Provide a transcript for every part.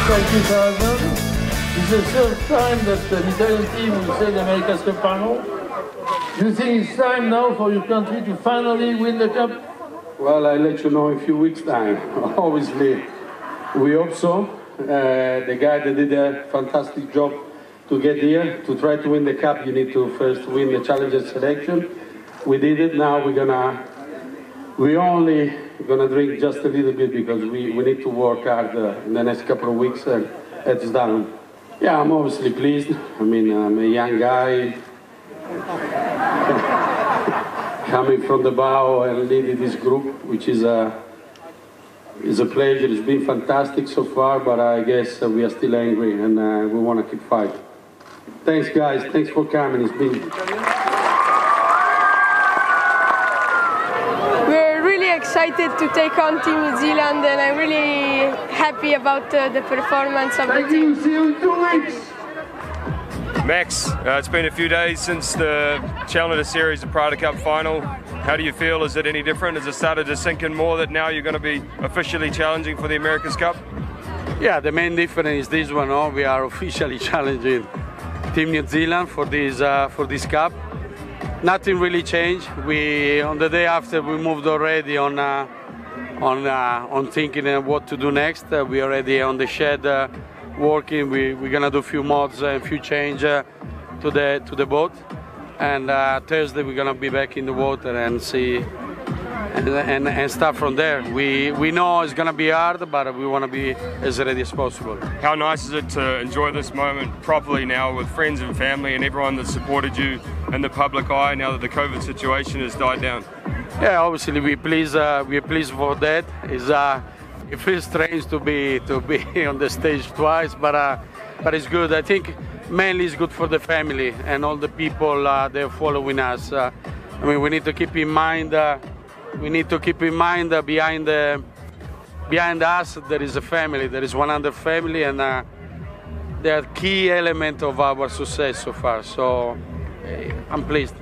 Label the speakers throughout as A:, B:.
A: Thank you, Jonathan. It's the third time that the Italian team will say the America's Cup final. Do you think it's time now for your country to finally win the Cup?
B: Well, I'll let you know in a few weeks' time. Obviously, we hope so. The guy that did a fantastic job to get here, to try to win the Cup, you need to first win the Challenger selection. We did it, now we're only gonna drink just a little bit because we need to work hard in the next couple of weeks and it's done. Yeah, I'm obviously pleased. I mean, I'm a young guy coming from the bow and leading this group, which is a pleasure. It's been fantastic so far, but I guess we are still angry and we want to keep fighting. Thanks, guys. Thanks for coming. It's been...
C: We're really excited to take on Team New Zealand, and I'm really happy about the performance of the team.
A: See you in 2 weeks.
D: Max, it's been a few days since the Challenger Series, the Prada Cup final. How do you feel? Is it any different? Has it started to sink in more that now you're going to be officially challenging for the America's Cup?
B: Yeah, the main difference is this one. We are officially challenging Team New Zealand for this cup. Nothing really changed. On the day after we moved already on thinking what to do next. We already on the shed working. We're gonna do a few mods and a few change to the boat. And Thursday we're gonna be back in the water and see and start from there. We know it's gonna be hard, but we want to be as ready as possible.
D: How nice is it to enjoy this moment properly now with friends and family and everyone that supported you in the public eye now that the COVID situation has died down?
B: Yeah, obviously we're pleased for that. It feels strange to be on the stage twice, but it's good. I think mainly it's good for the family and all the people they're following us. I mean, we need to keep in mind. Behind us there is a family. There is 100 family, and they are key element of our success so far. So I'm pleased.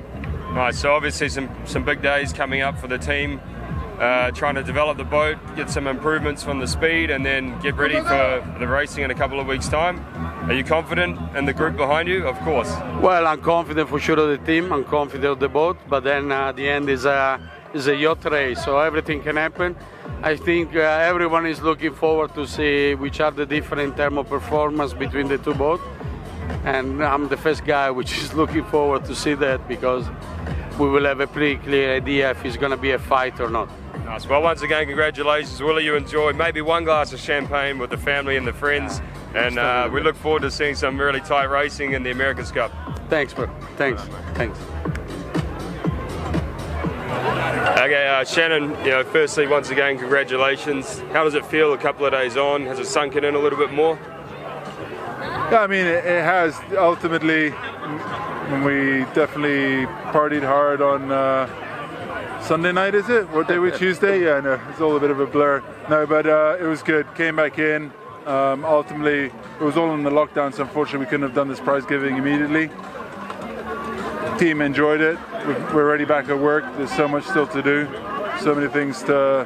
D: Nice. So obviously some big days coming up for the team. Trying to develop the boat, get some improvements from the speed, and then get ready for the racing in a couple of weeks' time. Are you confident in the group behind you? Of course.
B: Well, I'm confident for sure of the team. I'm confident of the boat. But then the end is a yacht race, so everything can happen. I think everyone is looking forward to see which are the different thermal performance between the two boats. And I'm the first guy which is looking forward to see that, because we will have a pretty clear idea if it's going to be a fight or not.
D: Nice. Well, once again, congratulations. Will you enjoy maybe one glass of champagne with the family and the friends? And we look forward to seeing some really tight racing in the America's Cup.
B: Thanks, bro. Thanks. Thanks.
D: Okay, Shannon, firstly, once again, congratulations. How does it feel a couple of days on? Has it sunk in a little bit more?
E: Yeah, I mean, it has. Ultimately, we definitely partied hard on Sunday night, is it? What day was Tuesday? Yeah, no, it's all a bit of a blur. No, but it was good. Came back in. Ultimately, it was all in the lockdown, so unfortunately we couldn't have done this prize giving immediately. Team enjoyed it. We're already back at work. There's so much still to do. So many things to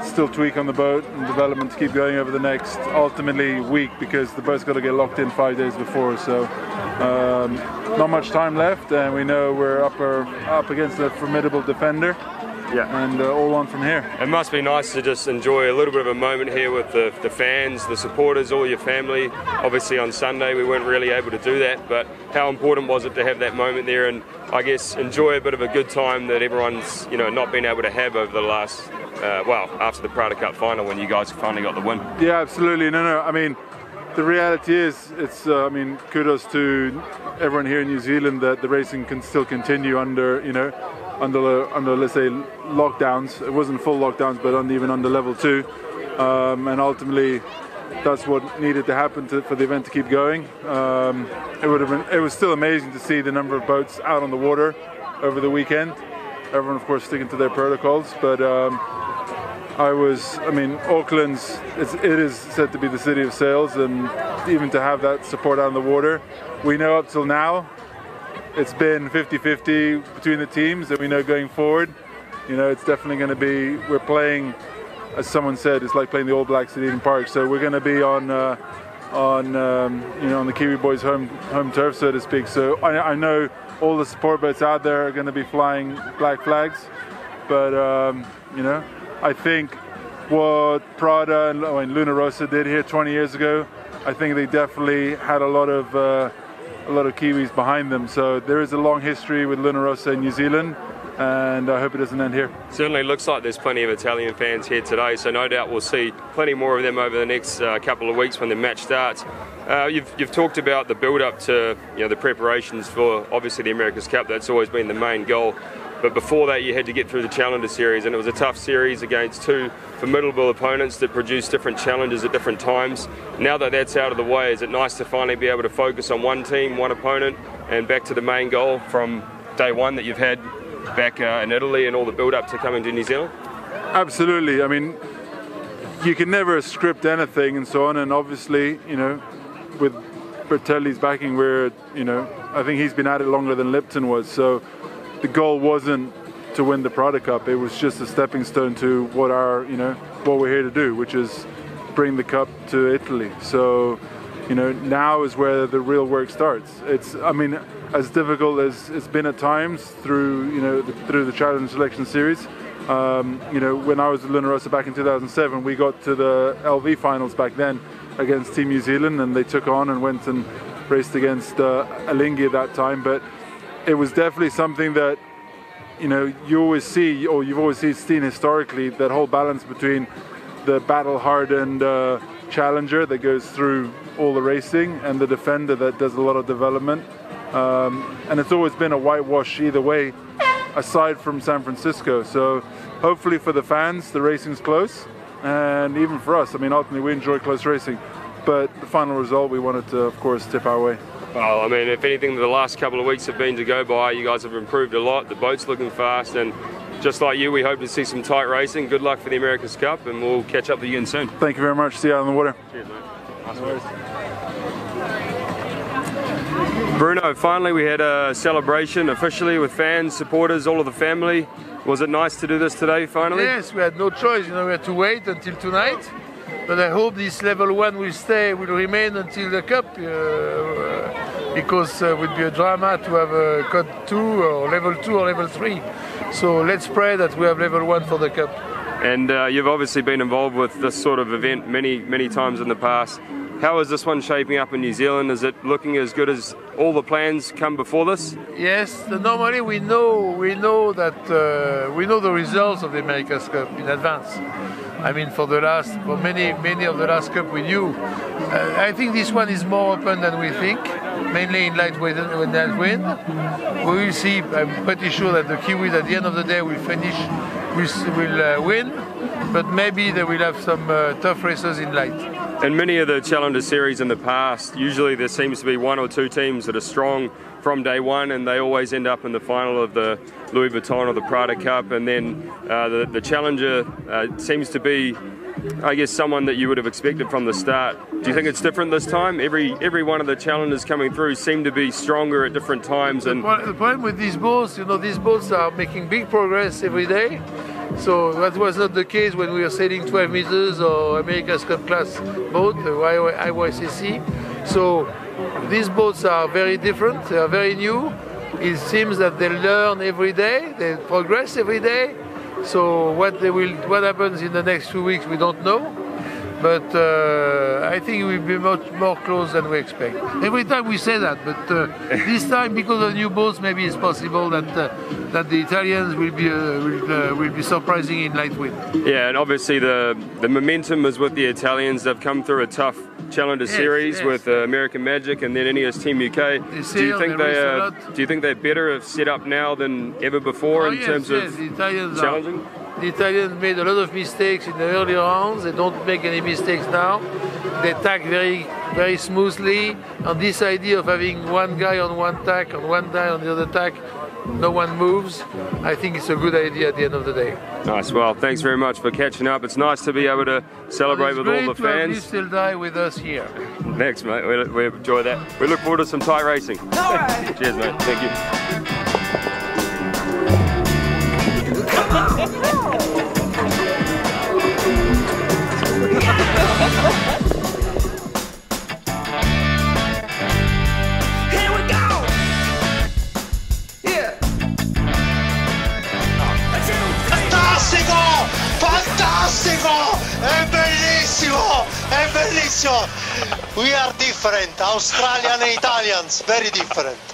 E: still tweak on the boat and development to keep going over the next, ultimately, week, because the boat's got to get locked in 5 days before. So not much time left, and we know we're up against a formidable defender.
D: Yeah.
E: And all on from here.
D: It must be nice to just enjoy a little bit of a moment here with the fans, the supporters, all your family. Obviously on Sunday we weren't really able to do that, but how important was it to have that moment there and I guess enjoy a bit of a good time that everyone's not been able to have over the last, after the Prada Cup final when you guys finally got the win? Yeah,
E: absolutely. No. I mean, the reality is, it's kudos to everyone here in New Zealand that the racing can still continue under let's say lockdowns. It wasn't full lockdowns, but even under level 2, and ultimately that's what needed to happen for the event to keep going. It was still amazing to see the number of boats out on the water over the weekend. Everyone, of course, sticking to their protocols, but Auckland, it is said to be the city of sails, and even to have that support out on the water, we know up till now it's been 50-50 between the teams, and we know going forward, it's definitely going to be, we're playing as someone said, it's like playing the All Blacks at Eden Park. So we're going to be on the Kiwi boys' home turf, so to speak. So I know all the support boats out there are going to be flying black flags, but I think what Prada and Luna Rossa did here 20 years ago, I think they definitely had a lot of Kiwis behind them. So there is a long history with Luna Rossa in New Zealand, and I hope it doesn't end here.
D: Certainly looks like there's plenty of Italian fans here today, so no doubt we'll see plenty more of them over the next couple of weeks when the match starts. You've talked about the build-up to the preparations for obviously the America's Cup. That's always been the main goal. But before that, you had to get through the Challenger Series, and it was a tough series against two formidable opponents that produced different challenges at different times. Now that that's out of the way, is it nice to finally be able to focus on one team, one opponent, and back to the main goal from day one that you've had back in Italy and all the build-up to coming to New Zealand?
E: Absolutely. I mean, you can never script anything and so on, and obviously, with Bertelli's backing, I think he's been at it longer than Lipton was, so the goal wasn't to win the Prada Cup. It was just a stepping stone to what we're here to do, which is bring the cup to Italy. So, now is where the real work starts. It's, as difficult as it's been at times through the Challenge Selection Series. When I was with Luna Rossa back in 2007, we got to the LV finals back then against Team New Zealand, and they took on and went and raced against Alinghi at that time. But it was definitely something that you always see, or you've always seen historically, that whole balance between the battle-hardened challenger that goes through all the racing and the defender that does a lot of development. And it's always been a whitewash either way, aside from San Francisco. So hopefully for the fans, the racing's close, and even for us, ultimately we enjoy close racing. But the final result, we wanted to, of course, tip our way.
D: Well, if anything, the last couple of weeks have been to go by. You guys have improved a lot. The boat's looking fast, and just like you, we hope to see some tight racing. Good luck for the America's Cup, and we'll catch up with you again soon.
E: Thank you very much. See you out on the water.
D: Cheers, mate. Nice. Bruno, finally we had a celebration officially with fans, supporters, all of the family. Was it nice to do this today, finally?
A: Yes, we had no choice. We had to wait until tonight. But I hope this level 1 will remain until the Cup, because it would be a drama to have a Code 2 or level 2 or level 3. So let's pray that we have level 1 for the Cup.
D: And you've obviously been involved with this sort of event many times in the past. How is this one shaping up in New Zealand? Is it looking as good as all the plans come before this?
A: Yes, normally we know the results of the America's Cup in advance. For many of the last Cup we knew. I think this one is more open than we think, mainly in lightweight and light wind. We will see. I'm pretty sure that the Kiwis at the end of the day will win, but maybe they will have some tough races in light.
D: In many of the Challenger Series in the past, usually there seems to be one or two teams that are strong from day one, and they always end up in the final of the Louis Vuitton or the Prada Cup, and then the Challenger seems to be, I guess, someone that you would have expected from the start. Do you think it's different this time? Every one of the challengers coming through seem to be stronger at different times. And
A: the problem with these boats, these boats are making big progress every day. So that was not the case when we were sailing 12 meters or America's Cup class boat, the IYCC. So these boats are very different, they are very new. It seems that they learn every day, they progress every day. So what happens in the next 2 weeks, we don't know. But I think it will be much more close than we expect. Every time we say that, but this time, because of new boats, maybe it's possible that the Italians will be surprising in light wind.
D: Yeah, and obviously the momentum is with the Italians. They've come through a tough Challenger Series with American Magic and then Ineos Team UK. Do you think they're better set up now than ever before in terms of challenging?
A: The Italians made a lot of mistakes in the early rounds. They don't make any mistakes now. They tack very, very smoothly. And this idea of having one guy on one tack and one guy on the other tack, no one moves, I think it's a good idea at the end of the day.
D: Nice. Well, thanks very much for catching up. It's nice to be able to celebrate with all the fans.
A: It's great to have Steele with us here.
D: Thanks, mate. We enjoy that. We look forward to some tight racing.
C: All right.
D: Cheers, mate. Thank you.
C: Come on.
F: fantastico! È bellissimo! È bellissimo! We are different, Australian and Italians, very different.